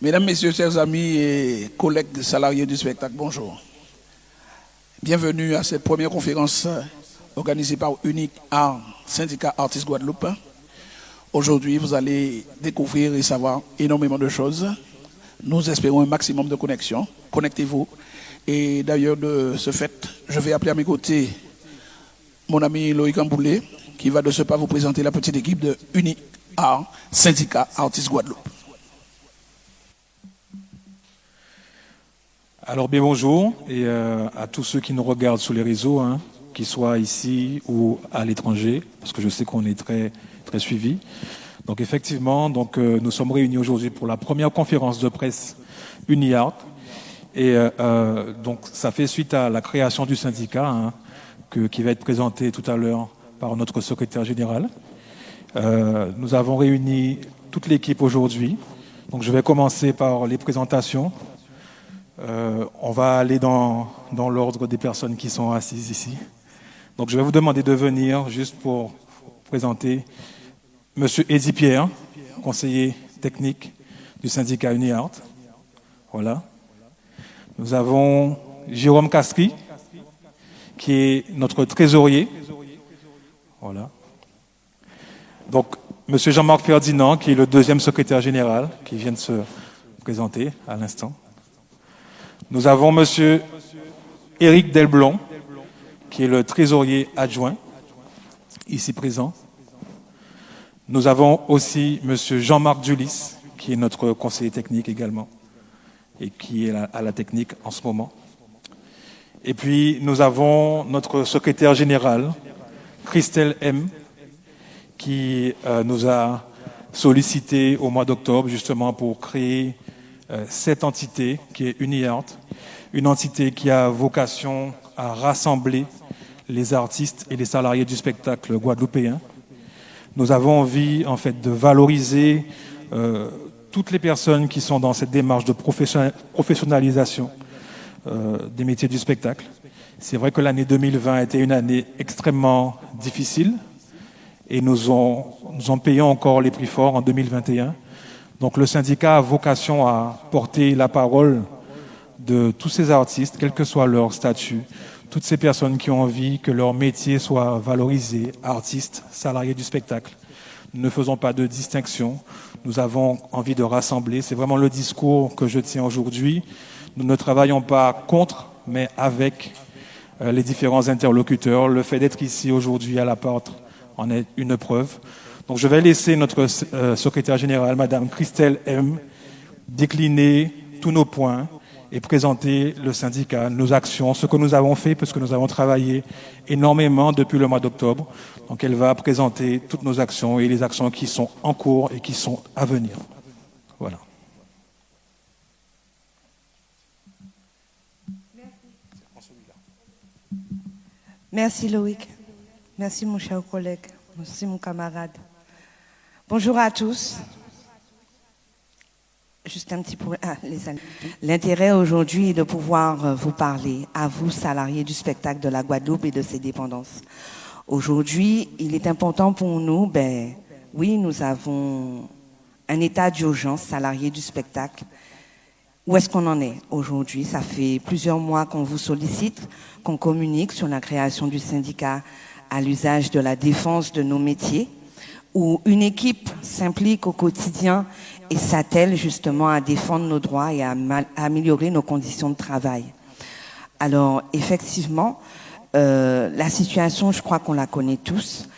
Mesdames, Messieurs, chers amis et collègues salariés du spectacle, bonjour. Bienvenue à cette première conférence organisée par Unique Art, syndicat Artistes Guadeloupe. Aujourd'hui, vous allez découvrir et savoir énormément de choses. Nous espérons un maximum de connexion. Connectez-vous. Et d'ailleurs, de ce fait, je vais appeler à mes côtés mon ami Loïc Amboulé, qui va de ce pas vous présenter la petite équipe de Unique Art, syndicat Artistes Guadeloupe. Alors bien bonjour et à tous ceux qui nous regardent sur les réseaux, qu'ils soient ici ou à l'étranger, parce que je sais qu'on est très très suivis. Donc effectivement, nous sommes réunis aujourd'hui pour la première conférence de presse UniArt et donc ça fait suite à la création du syndicat qui va être présenté tout à l'heure par notre secrétaire général. Nous avons réuni toute l'équipe aujourd'hui. Donc je vais commencer par les présentations. On va aller dans l'ordre des personnes qui sont assises ici. Donc je vais vous demander de venir juste pour présenter Monsieur Eddy Pierre, conseiller technique du syndicat UniArt. Voilà. Nous avons Jérôme Castry, qui est notre trésorier. Voilà. Donc Monsieur Jean-Marc Ferdinand, qui est le deuxième secrétaire général, qui vient de se présenter à l'instant. Nous avons Monsieur Éric Delblon, qui est le trésorier adjoint, ici présent. Nous avons aussi Monsieur Jean-Marc Dulis, qui est notre conseiller technique également, et qui est à la technique en ce moment. Et puis nous avons notre secrétaire général, Christelle M, qui nous a sollicité au mois d'octobre justement pour créer cette entité qui est UniArt, une entité qui a vocation à rassembler les artistes et les salariés du spectacle guadeloupéen. Nous avons envie en fait de valoriser toutes les personnes qui sont dans cette démarche de professionnalisation des métiers du spectacle. C'est vrai que l'année 2020 a été une année extrêmement difficile et nous en payons encore les prix forts en 2021. Donc le syndicat a vocation à porter la parole de tous ces artistes, quel que soit leur statut, toutes ces personnes qui ont envie que leur métier soit valorisé, artistes, salariés du spectacle. Nous ne faisons pas de distinction, nous avons envie de rassembler. C'est vraiment le discours que je tiens aujourd'hui. Nous ne travaillons pas contre, mais avec les différents interlocuteurs. Le fait d'être ici aujourd'hui à la porte en est une preuve. Donc je vais laisser notre secrétaire générale, Madame Christelle M, décliner tous nos points et présenter le syndicat, nos actions, ce que nous avons fait, parce que nous avons travaillé énormément depuis le mois d'octobre. Donc elle va présenter toutes nos actions et les actions qui sont en cours et qui sont à venir. Voilà. Merci Loïc. Merci mon cher collègue. Merci mon camarade. Bonjour à tous. Juste un petit peu. Les amis. L'intérêt aujourd'hui est de pouvoir vous parler, à vous, salariés du spectacle de la Guadeloupe et de ses dépendances. Aujourd'hui, il est important pour nous, oui, nous avons un état d'urgence, salariés du spectacle. Où est-ce qu'on en est aujourd'hui? Ça fait plusieurs mois qu'on vous sollicite, qu'on communique sur la création du syndicat à l'usage de la défense de nos métiers, où une équipe s'implique au quotidien et s'attelle justement à défendre nos droits et à améliorer nos conditions de travail. Alors, effectivement, la situation, je crois qu'on la connaît tous.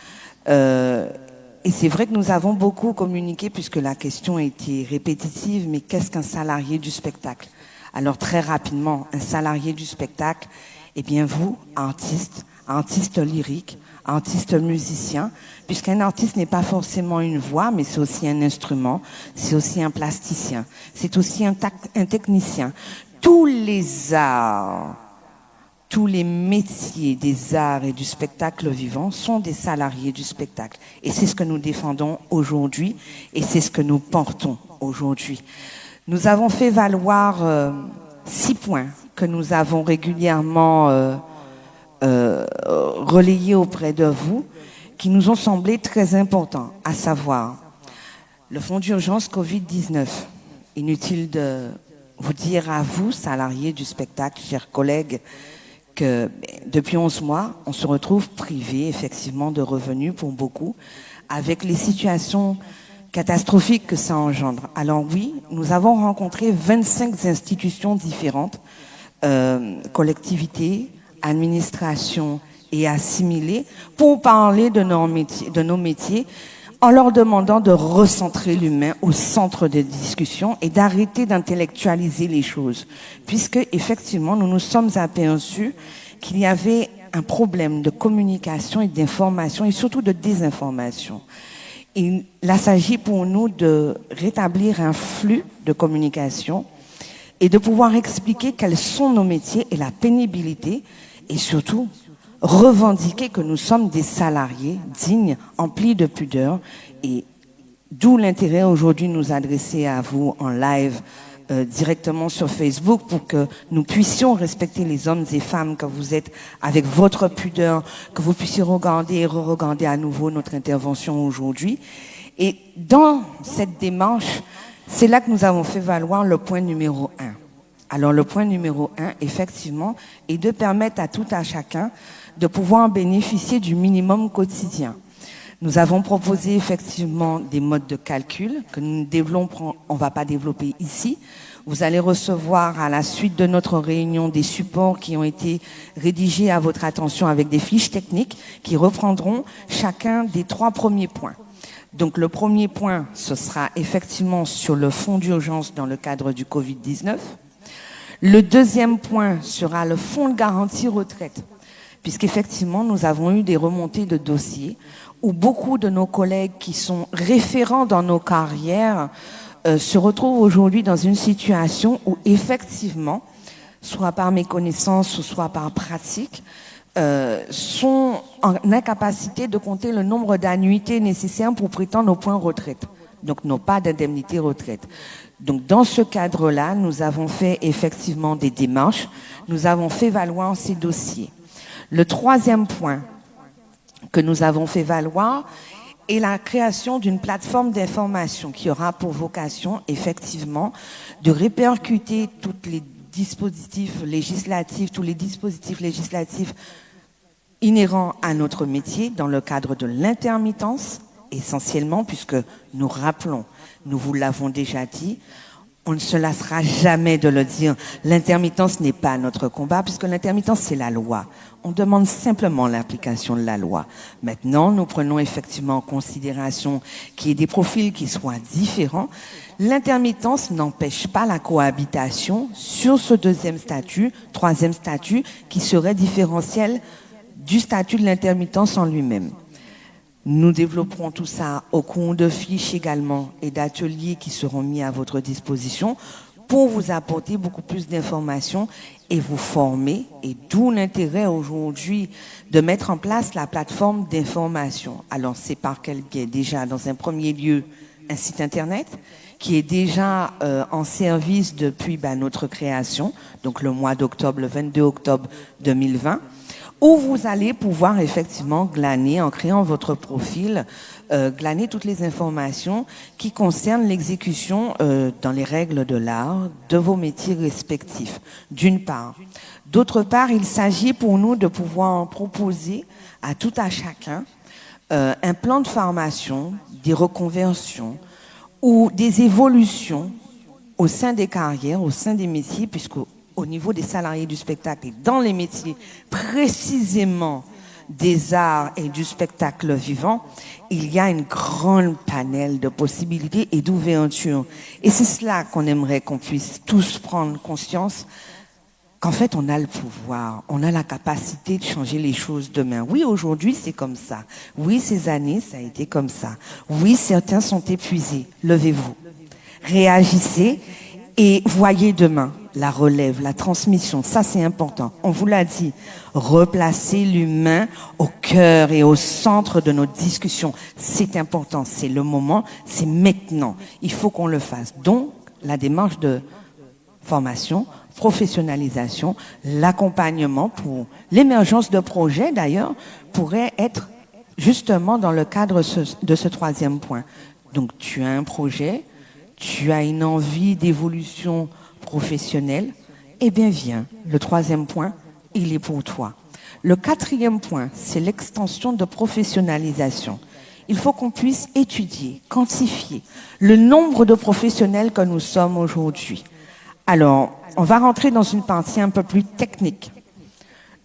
Et c'est vrai que nous avons beaucoup communiqué puisque la question a été répétitive, mais qu'est-ce qu'un salarié du spectacle? Alors, très rapidement, un salarié du spectacle, eh bien vous, artiste lyrique, artiste musicien, puisqu'un artiste n'est pas forcément une voix, mais c'est aussi un instrument, c'est aussi un plasticien, c'est aussi un technicien. Tous les arts, tous les métiers des arts et du spectacle vivant sont des salariés du spectacle. Et c'est ce que nous défendons aujourd'hui et c'est ce que nous portons aujourd'hui. Nous avons fait valoir 6 points que nous avons régulièrement relayés auprès de vous, qui nous ont semblé très importants, à savoir le fonds d'urgence Covid-19, inutile de vous dire à vous, salariés du spectacle, chers collègues, que depuis 11 mois, on se retrouve privé effectivement de revenus pour beaucoup, avec les situations catastrophiques que ça engendre. Alors oui, nous avons rencontré 25 institutions différentes, collectivités, administrations et assimilées, pour parler de nos métiers, en leur demandant de recentrer l'humain au centre des discussions et d'arrêter d'intellectualiser les choses. Puisque, effectivement, nous nous sommes aperçus qu'il y avait un problème de communication et d'information et surtout de désinformation. Et là, il s'agit pour nous de rétablir un flux de communication et de pouvoir expliquer quels sont nos métiers et la pénibilité et surtout revendiquer que nous sommes des salariés dignes, emplis de pudeur, et d'où l'intérêt aujourd'hui de nous adresser à vous en live directement sur Facebook pour que nous puissions respecter les hommes et femmes que vous êtes avec votre pudeur, que vous puissiez regarder et re-regarder à nouveau notre intervention aujourd'hui. Et dans cette démarche, c'est là que nous avons fait valoir le point numéro 1. Alors le point numéro 1, effectivement, est de permettre à tout à chacun de pouvoir bénéficier du minimum quotidien. Nous avons proposé effectivement des modes de calcul que nous développons, on ne va pas développer ici. Vous allez recevoir à la suite de notre réunion des supports qui ont été rédigés à votre attention avec des fiches techniques qui reprendront chacun des 3 premiers points. Donc le premier point, ce sera effectivement sur le fonds d'urgence dans le cadre du Covid-19. Le deuxième point sera le fonds de garantie retraite, puisqu'effectivement, nous avons eu des remontées de dossiers où beaucoup de nos collègues qui sont référents dans nos carrières se retrouvent aujourd'hui dans une situation où effectivement, soit par méconnaissance ou soit par pratique, sont en incapacité de compter le nombre d'annuités nécessaires pour prétendre au point retraite. Donc, n'ont pas d'indemnité retraite. Donc, dans ce cadre-là, nous avons fait effectivement des démarches. Nous avons fait valoir ces dossiers. Le troisième point que nous avons fait valoir est la création d'une plateforme d'information qui aura pour vocation, effectivement, de répercuter tous les dispositifs législatifs inhérents à notre métier dans le cadre de l'intermittence, essentiellement, puisque nous rappelons, nous vous l'avons déjà dit, on ne se lassera jamais de le dire, l'intermittence n'est pas notre combat, puisque l'intermittence, c'est la loi. On demande simplement l'application de la loi. Maintenant, nous prenons effectivement en considération qu'il y ait des profils qui soient différents. L'intermittence n'empêche pas la cohabitation sur ce deuxième statut, troisième statut, qui serait différentiel du statut de l'intermittence en lui-même. Nous développerons tout ça au cours de fiches également et d'ateliers qui seront mis à votre disposition pour vous apporter beaucoup plus d'informations et vous former. Et d'où l'intérêt aujourd'hui de mettre en place la plateforme d'information. Alors, c'est par quel biais? Déjà, dans un premier lieu, un site Internet qui est déjà en service depuis notre création, donc le mois d'octobre, le 22 octobre 2020, où vous allez pouvoir effectivement glaner, en créant votre profil, glaner toutes les informations qui concernent l'exécution dans les règles de l'art de vos métiers respectifs, d'une part. D'autre part, il s'agit pour nous de pouvoir proposer à tout à chacun un plan de formation, des reconversions ou des évolutions au sein des carrières, au sein des métiers, puisqu'au niveau des salariés du spectacle et dans les métiers précisément des arts et du spectacle vivant, il y a une grande panel de possibilités et d'ouverture. Et c'est cela qu'on aimerait qu'on puisse tous prendre conscience, qu'en fait on a le pouvoir, on a la capacité de changer les choses demain. Oui, aujourd'hui c'est comme ça. Oui, ces années ça a été comme ça. Oui, certains sont épuisés. Levez-vous, réagissez et voyez demain. La relève, la transmission, ça c'est important. On vous l'a dit, replacer l'humain au cœur et au centre de nos discussions. C'est important, c'est le moment, c'est maintenant. Il faut qu'on le fasse. Donc, la démarche de formation, professionnalisation, l'accompagnement pour l'émergence de projets d'ailleurs, pourrait être justement dans le cadre de ce troisième point. Donc, tu as un projet, tu as une envie d'évolution professionnelle, eh bien viens. Le 3e point, il est pour toi. Le 4e point, c'est l'extension de professionnalisation. Il faut qu'on puisse étudier, quantifier le nombre de professionnels que nous sommes aujourd'hui. Alors, on va rentrer dans une partie un peu plus technique.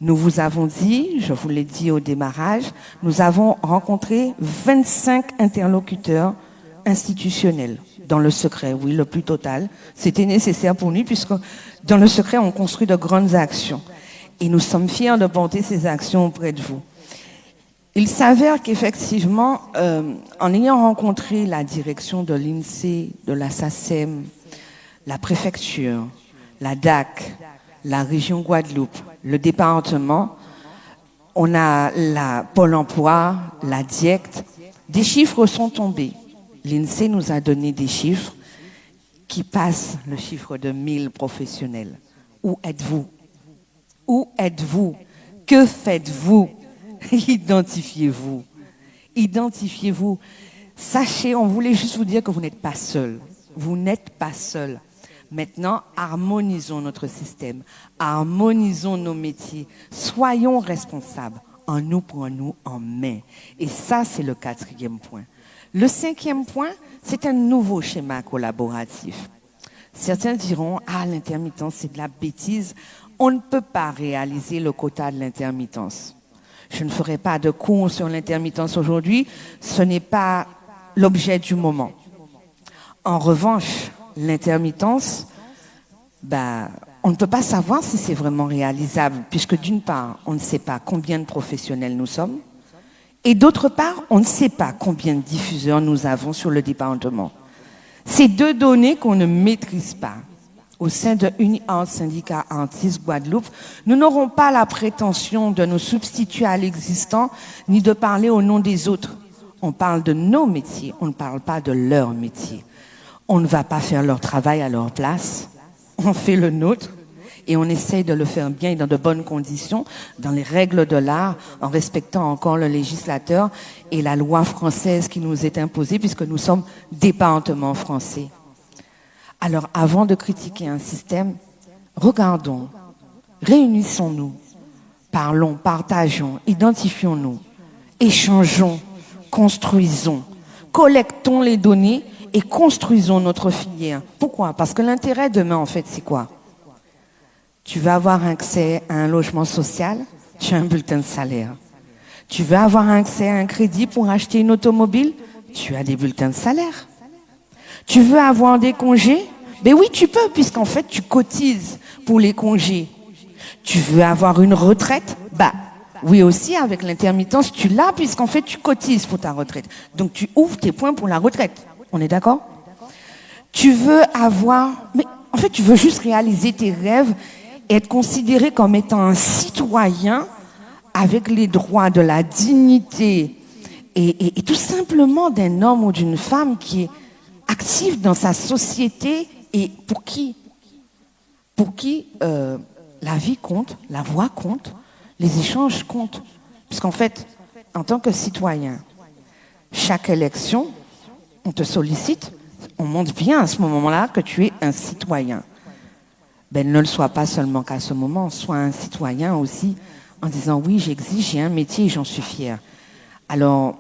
Nous vous avons dit, je vous l'ai dit au démarrage, nous avons rencontré 25 interlocuteurs institutionnels dans le secret, oui, le plus total. C'était nécessaire pour nous puisque dans le secret, on construit de grandes actions. Et nous sommes fiers de porter ces actions auprès de vous. Il s'avère qu'effectivement, en ayant rencontré la direction de l'INSEE, de la SACEM, la préfecture, la DAC, la région Guadeloupe, le département, on a la Pôle emploi, la DIECT, des chiffres sont tombés. L'INSEE nous a donné des chiffres qui passent le chiffre de 1000 professionnels. Où êtes-vous? Où êtes-vous? Que faites-vous? Identifiez-vous. Identifiez-vous. Sachez, on voulait juste vous dire que vous n'êtes pas seul. Vous n'êtes pas seul. Maintenant, harmonisons notre système. Harmonisons nos métiers. Soyons responsables. En nous, prenons-nous en main. Et ça, c'est le 4e point. Le 5e point, c'est un nouveau schéma collaboratif. Certains diront, ah, l'intermittence, c'est de la bêtise. On ne peut pas réaliser le quota de l'intermittence. Je ne ferai pas de cours sur l'intermittence aujourd'hui. Ce n'est pas l'objet du moment. En revanche, l'intermittence, on ne peut pas savoir si c'est vraiment réalisable, puisque d'une part, on ne sait pas combien de professionnels nous sommes, et d'autre part, on ne sait pas combien de diffuseurs nous avons sur le département. Ces deux données qu'on ne maîtrise pas. Au sein de UniArt Syndicat Artistes Guadeloupe, nous n'aurons pas la prétention de nous substituer à l'existant, ni de parler au nom des autres. On parle de nos métiers, on ne parle pas de leur métier. On ne va pas faire leur travail à leur place, on fait le nôtre et on essaye de le faire bien et dans de bonnes conditions, dans les règles de l'art, en respectant encore le législateur et la loi française qui nous est imposée puisque nous sommes département français. Alors, avant de critiquer un système, regardons, réunissons-nous, parlons, partageons, identifions-nous, échangeons, construisons, collectons les données et construisons notre filière. Pourquoi? Parce que l'intérêt demain, en fait, c'est quoi? Tu veux avoir accès à un logement social, tu as un bulletin de salaire. Tu veux avoir accès à un crédit pour acheter une automobile, tu as des bulletins de salaire. Tu veux avoir des congés? Ben oui, tu peux, puisqu'en fait, tu cotises pour les congés. Tu veux avoir une retraite? Oui aussi, avec l'intermittence, tu l'as, puisqu'en fait, tu cotises pour ta retraite. Donc, tu ouvres tes points pour la retraite. On est d'accord? Tu veux avoir... Mais en fait, tu veux juste réaliser tes rêves et être considéré comme étant un citoyen avec les droits de la dignité et tout simplement d'un homme ou d'une femme qui est actif dans sa société et pour qui la vie compte, la voix compte, les échanges comptent. Puisqu'en fait, en tant que citoyen, chaque élection, on te sollicite, on montre bien à ce moment-là que tu es un citoyen. Ne le sois pas seulement qu'à ce moment, sois un citoyen aussi en disant oui, j'exige, j'ai un métier et j'en suis fier. Alors,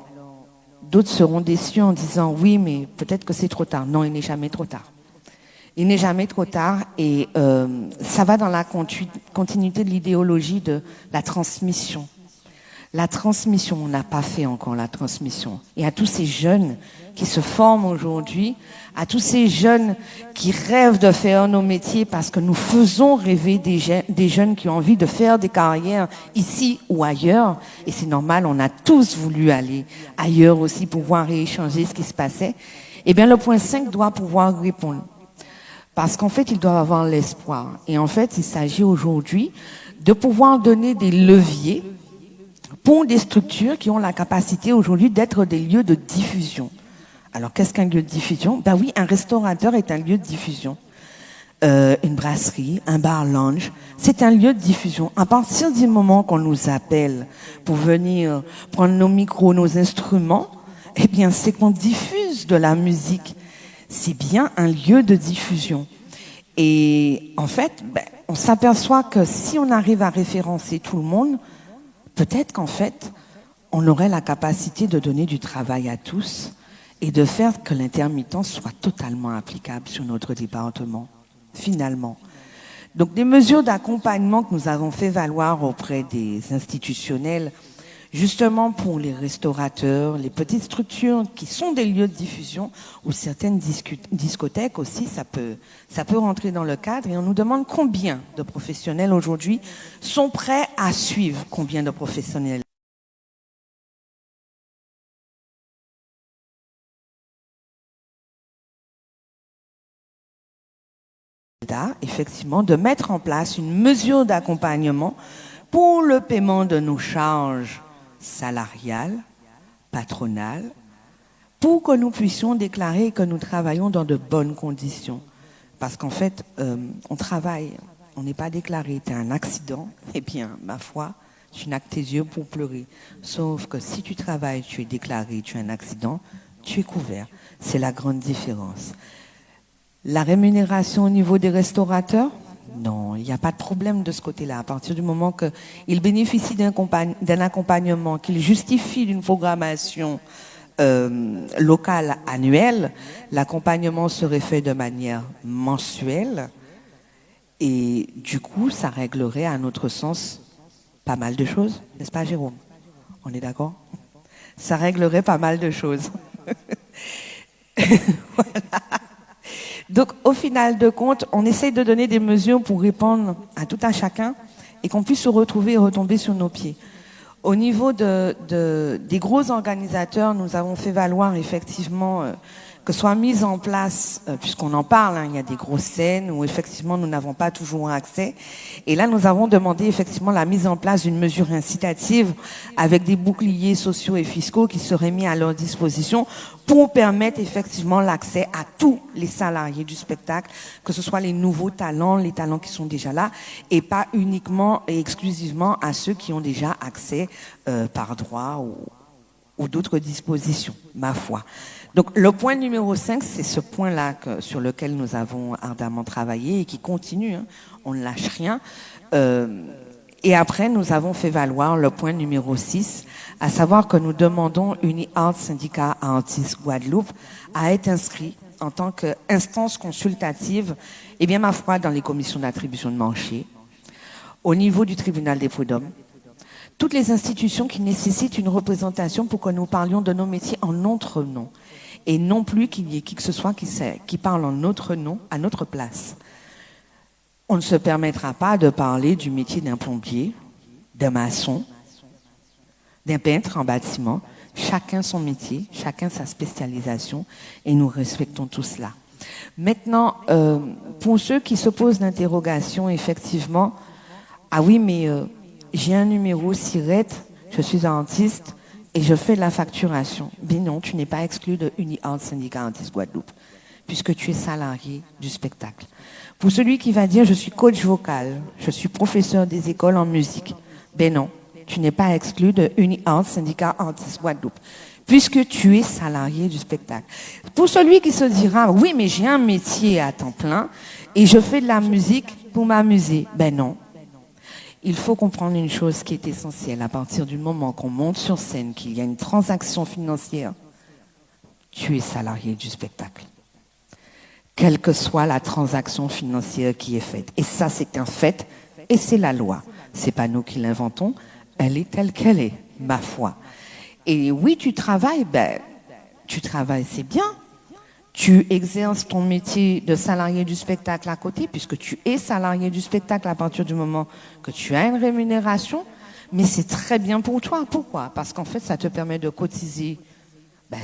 d'autres seront déçus en disant oui, mais peut-être que c'est trop tard. Non, il n'est jamais trop tard. Il n'est jamais trop tard et ça va dans la continuité de l'idéologie de la transmission. La transmission, on n'a pas fait encore la transmission. Et à tous ces jeunes qui se forment aujourd'hui, à tous ces jeunes qui rêvent de faire nos métiers parce que nous faisons rêver des jeunes qui ont envie de faire des carrières ici ou ailleurs. Et c'est normal, on a tous voulu aller ailleurs aussi pour voir et échanger ce qui se passait. Eh bien, le point 5 doit pouvoir répondre. Parce qu'en fait, ils doivent avoir l'espoir. Et en fait, il s'agit aujourd'hui de pouvoir donner des leviers pour des structures qui ont la capacité aujourd'hui d'être des lieux de diffusion. Alors, qu'est-ce qu'un lieu de diffusion? Oui, un restaurateur est un lieu de diffusion. Une brasserie, un bar lounge, c'est un lieu de diffusion. À partir du moment qu'on nous appelle pour venir prendre nos micros, nos instruments, eh bien, c'est qu'on diffuse de la musique. c'est bien un lieu de diffusion. Et en fait, on s'aperçoit que si on arrive à référencer tout le monde, peut-être qu'en fait, on aurait la capacité de donner du travail à tous et de faire que l'intermittence soit totalement applicable sur notre département, finalement. Donc, des mesures d'accompagnement que nous avons fait valoir auprès des institutionnels, justement pour les restaurateurs, les petites structures qui sont des lieux de diffusion, ou certaines discothèques aussi, ça peut rentrer dans le cadre. Et on nous demande combien de professionnels aujourd'hui sont prêts à suivre, combien de professionnels. Effectivement, de mettre en place une mesure d'accompagnement pour le paiement de nos charges salariales, patronales, pour que nous puissions déclarer que nous travaillons dans de bonnes conditions. Parce qu'en fait, on travaille, on n'est pas déclaré. Tu as un accident, eh bien, ma foi, tu n'as que tes yeux pour pleurer. Sauf que si tu travailles, tu es déclaré, tu as un accident, tu es couvert. C'est la grande différence. La rémunération au niveau des restaurateurs? Non, il n'y a pas de problème de ce côté-là. À partir du moment qu'ils bénéficient d'un accompagnement, qu'ils justifient d'une programmation locale annuelle, l'accompagnement serait fait de manière mensuelle et du coup, ça réglerait à notre sens pas mal de choses, n'est-ce pas Jérôme? On est d'accord? Ça réglerait pas mal de choses. Voilà. Donc, au final de compte, on essaye de donner des mesures pour répondre à tout un chacun et qu'on puisse se retrouver et retomber sur nos pieds. Au niveau des gros organisateurs, nous avons fait valoir effectivement que soit mise en place, puisqu'on en parle, hein, il y a des grosses scènes où effectivement nous n'avons pas toujours accès. Et là, nous avons demandé effectivement la mise en place d'une mesure incitative avec des boucliers sociaux et fiscaux qui seraient mis à leur disposition pour permettre effectivement l'accès à tous les salariés du spectacle, que ce soit les nouveaux talents, les talents qui sont déjà là, et pas uniquement et exclusivement à ceux qui ont déjà accès par droit ou d'autres dispositions, ma foi. Donc le point numéro 5, c'est ce point-là sur lequel nous avons ardemment travaillé et qui continue, hein, on ne lâche rien. Et après, nous avons fait valoir le point numéro 6, à savoir que nous demandons UniArt Syndicat Artistes Guadeloupe à être inscrit en tant qu'instance consultative, et bien ma foi, dans les commissions d'attribution de marché, au niveau du tribunal des prud'hommes, toutes les institutions qui nécessitent une représentation pour que nous parlions de nos métiers en notre nom, et non plus qu'il y ait qui que ce soit qui parle en notre nom, à notre place. On ne se permettra pas de parler du métier d'un plombier, d'un maçon, d'un peintre en bâtiment. Chacun son métier, chacun sa spécialisation, et nous respectons tout cela. Maintenant, pour ceux qui se posent l'interrogation, effectivement, ah oui, mais j'ai un numéro SIRET, je suis artiste et je fais de la facturation. Mais non, tu n'es pas exclu de UniArt Syndicat Artistes Guadeloupe, puisque tu es salarié du spectacle. Pour celui qui va dire je suis coach vocal, je suis professeur des écoles en musique, ben non, tu n'es pas exclu de UniArt Syndicat Artistes Guadeloupe, puisque tu es salarié du spectacle. Pour celui qui se dira oui, mais j'ai un métier à temps plein et je fais de la musique pour m'amuser, ben non. Il faut comprendre une chose qui est essentielle. À partir du moment qu'on monte sur scène, qu'il y a une transaction financière, tu es salarié du spectacle. Quelle que soit la transaction financière qui est faite. Et ça, c'est un fait, et c'est la loi. C'est pas nous qui l'inventons, elle est telle qu'elle est, ma foi. Et oui, tu travailles, c'est bien. Tu exerces ton métier de salarié du spectacle à côté, puisque tu es salarié du spectacle à partir du moment que tu as une rémunération, mais c'est très bien pour toi. Pourquoi? Parce qu'en fait, ça te permet de cotiser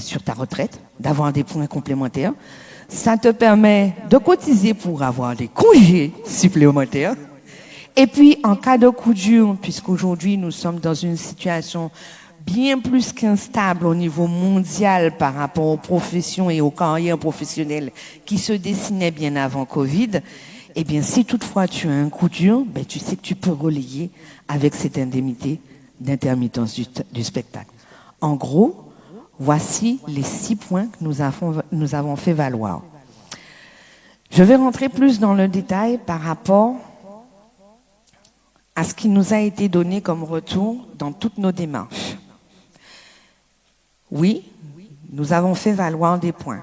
sur ta retraite, d'avoir des points complémentaires. Ça te permet de cotiser pour avoir des congés supplémentaires. Et puis, en cas de coup dur, puisqu'aujourd'hui, nous sommes dans une situation bien plus qu'instable au niveau mondial par rapport aux professions et aux carrières professionnelles qui se dessinaient bien avant Covid, eh bien, si toutefois tu as un coup dur, tu sais que tu peux relayer avec cette indemnité d'intermittence du spectacle. En gros, voici les 6 points que nous avons fait valoir. Je vais rentrer plus dans le détail par rapport à ce qui nous a été donné comme retour dans toutes nos démarches. Oui, nous avons fait valoir des points.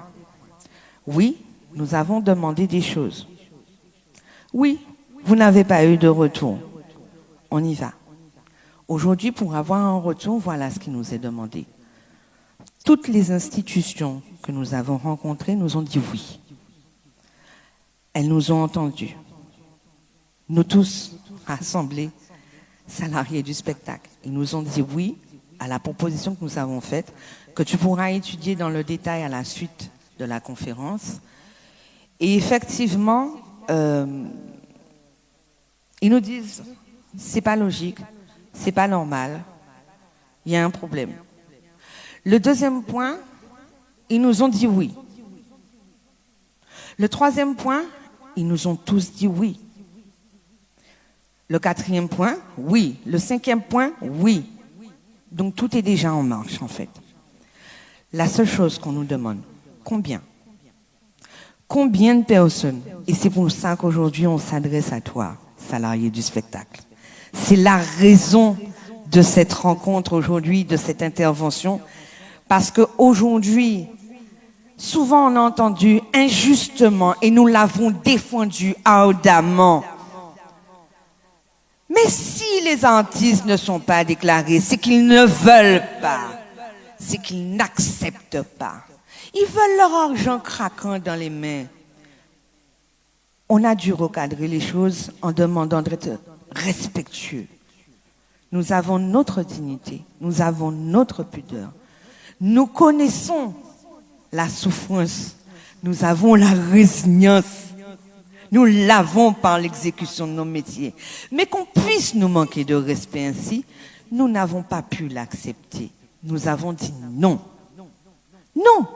Oui, nous avons demandé des choses. Oui, vous n'avez pas eu de retour. On y va. Aujourd'hui, pour avoir un retour, voilà ce qui nous est demandé. Toutes les institutions que nous avons rencontrées nous ont dit oui. Elles nous ont entendus. Nous tous, rassemblés, salariés du spectacle, ils nous ont dit oui à la proposition que nous avons faite, que tu pourras étudier dans le détail à la suite de la conférence. Et effectivement, ils nous disent, c'est pas logique, c'est pas normal, il y a un problème. Le deuxième point, ils nous ont dit oui. Le troisième point, ils nous ont tous dit oui. Le quatrième point, oui. Le cinquième point, oui. Donc tout est déjà en marche en fait. La seule chose qu'on nous demande, combien? Combien de personnes? Et c'est pour ça qu'aujourd'hui on s'adresse à toi, salarié du spectacle. C'est la raison de cette rencontre aujourd'hui, de cette intervention, parce qu'aujourd'hui, souvent on a entendu injustement, et nous l'avons défendu ardemment. Mais si les artistes ne sont pas déclarés, c'est qu'ils ne veulent pas, c'est qu'ils n'acceptent pas. Ils veulent leur argent craquant dans les mains. On a dû recadrer les choses en demandant d'être respectueux. Nous avons notre dignité, nous avons notre pudeur. Nous connaissons la souffrance, nous avons la résilience. Nous l'avons par l'exécution de nos métiers. Mais qu'on puisse nous manquer de respect ainsi, nous n'avons pas pu l'accepter. Nous avons dit non. Non.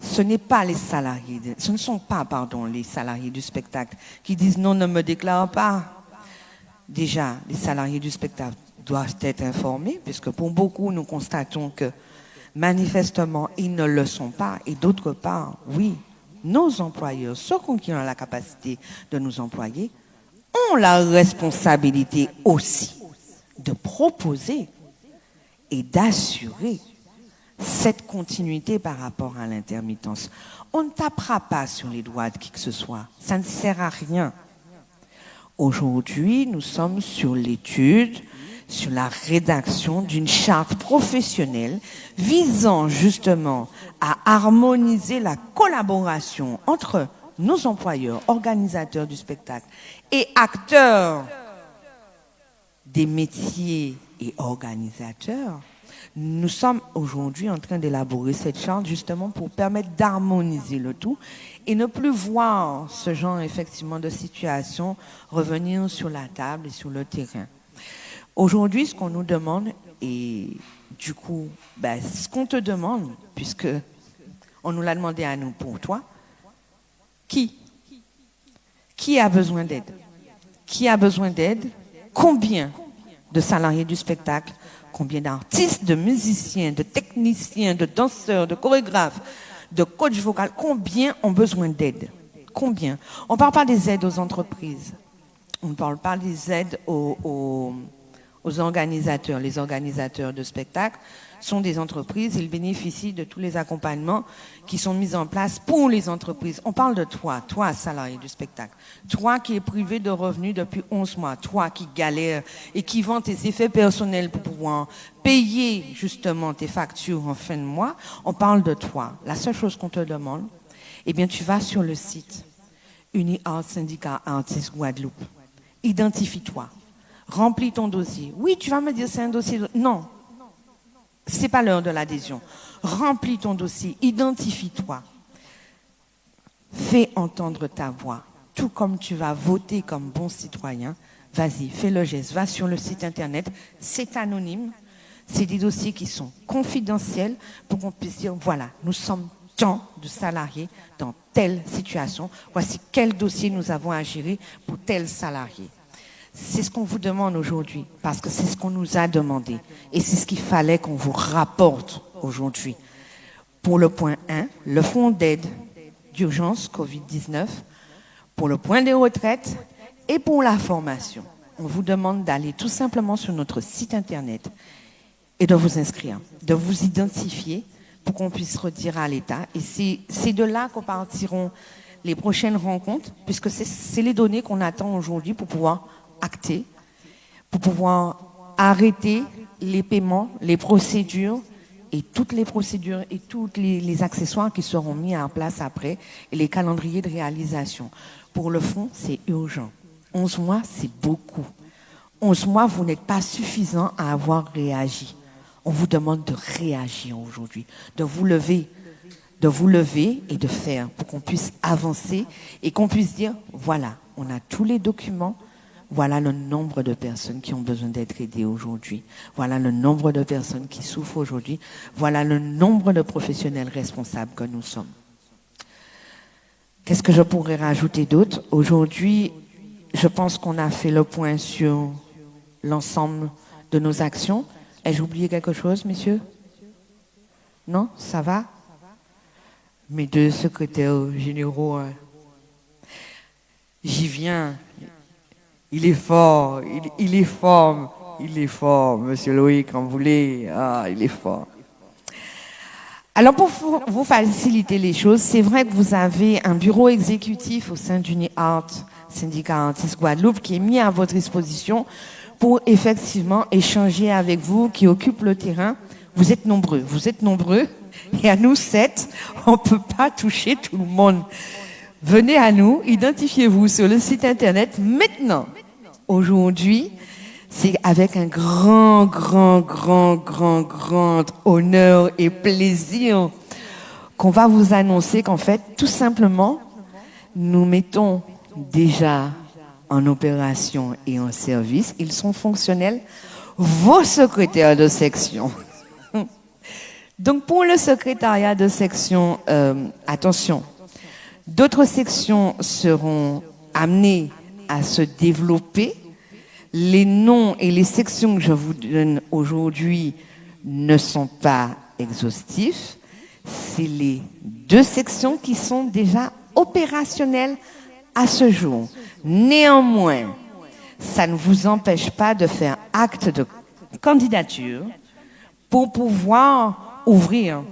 Ce n'est pas les salariés, ce ne sont pas, les salariés du spectacle qui disent non, ne me déclare pas. Déjà, les salariés du spectacle doivent être informés, puisque pour beaucoup, nous constatons que manifestement, ils ne le sont pas. Et d'autre part, oui, nos employeurs, ceux qui ont la capacité de nous employer, ont la responsabilité aussi de proposer et d'assurer cette continuité par rapport à l'intermittence. On ne tapera pas sur les doigts de qui que ce soit. Ça ne sert à rien. Aujourd'hui, nous sommes sur l'étude, sur la rédaction d'une charte professionnelle visant justement à harmoniser la collaboration entre nos employeurs, organisateurs du spectacle et acteurs des métiers et organisateurs. Nous sommes aujourd'hui en train d'élaborer cette charte justement pour permettre d'harmoniser le tout et ne plus voir ce genre effectivement de situation revenir sur la table et sur le terrain. Aujourd'hui, ce qu'on nous demande, et du coup, ce qu'on te demande, puisque on nous l'a demandé à nous pour toi, qui a besoin d'aide? Qui a besoin d'aide? Combien de salariés du spectacle? Combien d'artistes, de musiciens, de techniciens, de danseurs, de chorégraphes, de coachs vocaux, combien ont besoin d'aide? Combien? On ne parle pas des aides aux entreprises. On ne parle pas des aides aux organisateurs. Les organisateurs de spectacles sont des entreprises, ils bénéficient de tous les accompagnements qui sont mis en place pour les entreprises. On parle de toi, salarié du spectacle, toi qui es privé de revenus depuis 11 mois, toi qui galères et qui vends tes effets personnels pour pouvoir payer justement tes factures en fin de mois. On parle de toi. La seule chose qu'on te demande, tu vas sur le site UniArt Syndicat Artistes Guadeloupe. Identifie-toi. Remplis ton dossier. Oui, tu vas me dire c'est un dossier. Non, c'est pas l'heure de l'adhésion. Remplis ton dossier, identifie-toi. Fais entendre ta voix. Tout comme tu vas voter comme bon citoyen, vas-y, fais le geste. Va sur le site internet, c'est anonyme. C'est des dossiers qui sont confidentiels pour qu'on puisse dire, voilà, nous sommes tant de salariés dans telle situation. Voici quel dossier nous avons à gérer pour tel salarié. C'est ce qu'on vous demande aujourd'hui, parce que c'est ce qu'on nous a demandé. Et c'est ce qu'il fallait qu'on vous rapporte aujourd'hui. Pour le point 1, le fonds d'aide d'urgence Covid-19, pour le point de retraite et pour la formation. On vous demande d'aller tout simplement sur notre site internet et de vous inscrire, de vous identifier pour qu'on puisse redire à l'État. Et c'est de là qu'on partiront les prochaines rencontres, puisque c'est les données qu'on attend aujourd'hui pour pouvoir acter, pour pouvoir arrêter les paiements, les procédures et toutes les procédures et tous les accessoires qui seront mis en place après et les calendriers de réalisation. Pour le fond, c'est urgent. 11 mois, c'est beaucoup. 11 mois, vous n'êtes pas suffisant à avoir réagi. On vous demande de réagir aujourd'hui, de vous lever et de faire pour qu'on puisse avancer et qu'on puisse dire, voilà, on a tous les documents, voilà le nombre de personnes qui ont besoin d'être aidées aujourd'hui, voilà le nombre de personnes qui souffrent aujourd'hui, voilà le nombre de professionnels responsables que nous sommes. Qu'est-ce que je pourrais rajouter d'autre? Aujourd'hui, je pense qu'on a fait le point sur l'ensemble de nos actions. Ai-je oublié quelque chose, messieurs? Non? Ça va? Mes deux secrétaires généraux, j'y viens. Il est fort, il est fort, monsieur Loïc Ramboulé. Ah, il est fort. Alors, pour vous faciliter les choses, c'est vrai que vous avez un bureau exécutif au sein d'UniArt, syndicat artiste Guadeloupe, qui est mis à votre disposition pour effectivement échanger avec vous, qui occupe le terrain. Vous êtes nombreux. Et à nous 7, on ne peut pas toucher tout le monde. Venez à nous, identifiez-vous sur le site internet maintenant. Aujourd'hui, c'est avec un grand honneur et plaisir qu'on va vous annoncer qu'en fait, tout simplement, nous mettons déjà en opération et en service. Ils sont fonctionnels, vos secrétaires de section. Donc, pour le secrétariat de section, attention, d'autres sections seront amenées à se développer. Les noms et les sections que je vous donne aujourd'hui ne sont pas exhaustifs. C'est les 2 sections qui sont déjà opérationnelles à ce jour. Néanmoins, ça ne vous empêche pas de faire acte de candidature pour pouvoir ouvrir.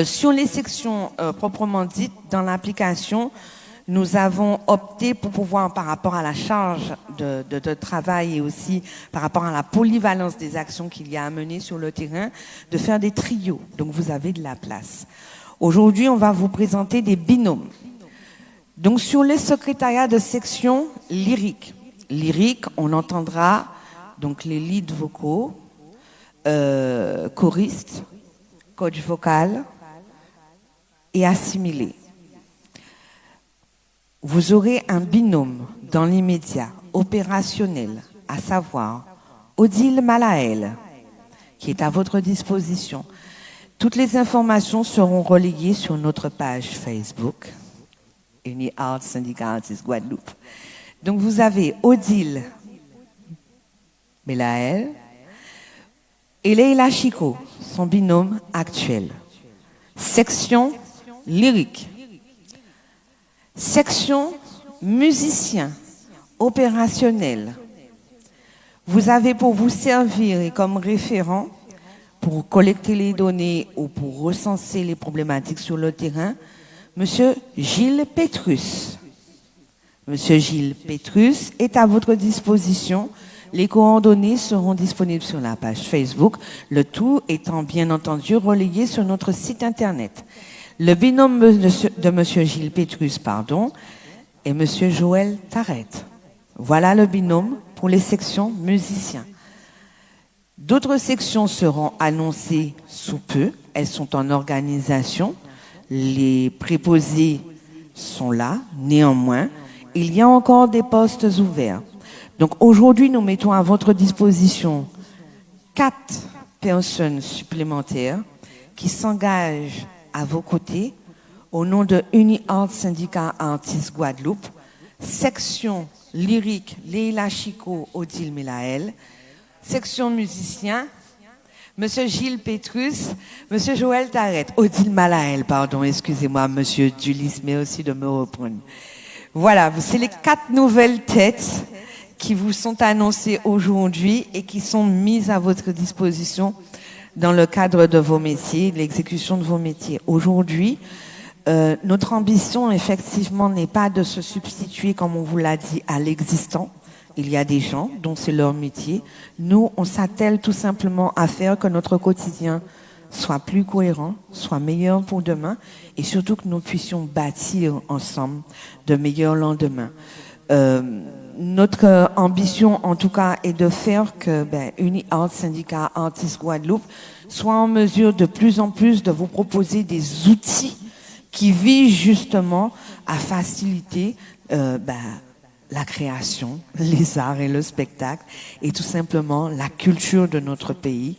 Sur les sections proprement dites, dans l'application, nous avons opté pour pouvoir, par rapport à la charge de travail et aussi par rapport à la polyvalence des actions qu'il y a à mener sur le terrain, de faire des trios. Donc, vous avez de la place. Aujourd'hui, on va vous présenter des binômes. Donc, sur les secrétariats de section lyrique, on entendra donc les leads vocaux, choristes, coach vocal et assimilés. Vous aurez un binôme dans l'immédiat, opérationnel, à savoir Odile Malaël, qui est à votre disposition. Toutes les informations seront relayées sur notre page Facebook, UniArt Syndicat Artiste Guadeloupe. Donc vous avez Odile Malaël et Leila Chico, son binôme actuel. Section lyrique. Section musicien, opérationnel. Vous avez pour vous servir et comme référent pour collecter les données ou pour recenser les problématiques sur le terrain, Monsieur Gilles Petrus. Monsieur Gilles Petrus est à votre disposition. Les coordonnées seront disponibles sur la page Facebook, le tout étant bien entendu relayé sur notre site internet. Le binôme de Monsieur Gilles Petrus, est Monsieur Joël Tarret. Voilà le binôme pour les sections musiciens. D'autres sections seront annoncées sous peu. Elles sont en organisation. Les préposés sont là. Néanmoins, il y a encore des postes ouverts. Donc aujourd'hui, nous mettons à votre disposition 4 personnes supplémentaires qui s'engagent à vos côtés au nom de UniArt Syndicat Artiste Guadeloupe, section lyrique Leila Chico, Odile Melaël, section musicien Monsieur Gilles Pétrus, Monsieur Joël Tarrette, Odile Malaël, pardon, excusez-moi, Monsieur Dulis, mais aussi de me reprendre. Voilà, c'est les 4 nouvelles têtes qui vous sont annoncées aujourd'hui et qui sont mises à votre disposition dans le cadre de vos métiers, de l'exécution de vos métiers. Aujourd'hui, notre ambition, effectivement, n'est pas de se substituer, comme on vous l'a dit, à l'existant. Il y a des gens dont c'est leur métier. Nous, on s'attelle tout simplement à faire que notre quotidien soit plus cohérent, soit meilleur pour demain, et surtout que nous puissions bâtir ensemble de meilleurs lendemains. Notre ambition, en tout cas, est de faire que UniArt, syndicat Artistes Guadeloupe, soit en mesure de plus en plus de vous proposer des outils qui visent justement à faciliter la création, les arts et le spectacle, et tout simplement la culture de notre pays.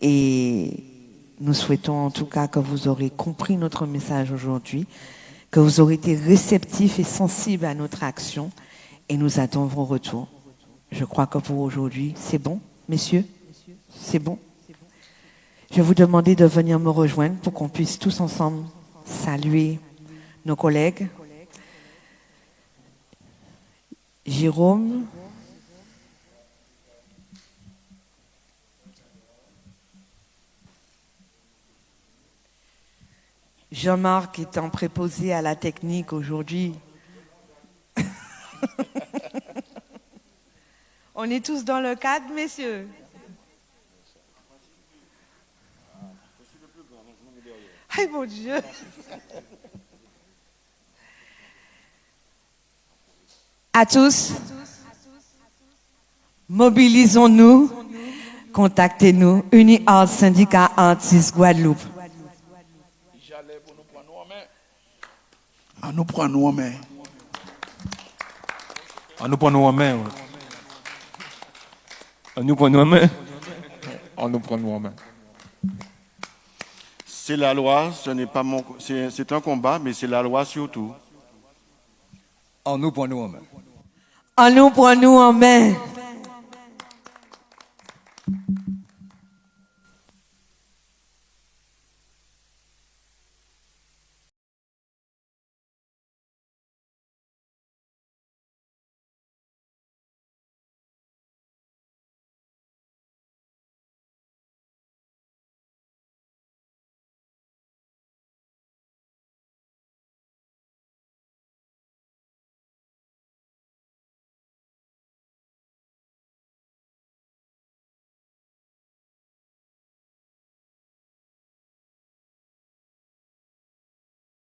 Et nous souhaitons en tout cas que vous aurez compris notre message aujourd'hui, que vous aurez été réceptifs et sensibles à notre action, et nous attendons vos retours. Je crois que pour aujourd'hui, c'est bon, messieurs? C'est bon? Je vais vous demander de venir me rejoindre pour qu'on puisse tous ensemble saluer nos collègues. Jérôme, Jean-Marc étant préposé à la technique aujourd'hui. On est tous dans le cadre, messieurs. Aïe mon Dieu. À tous, mobilisons-nous, contactez-nous, UniArt, syndicat Artistes Guadeloupe. J'allais pour nous prendre en main. À nous prendre en main. À nous prendre en main. Ouais. À nous prendre en main. À nous prendre en main. C'est la loi, ce n'est pas mon, c'est un combat, mais c'est la loi surtout. À nous prendre en main. À nous prendre en main.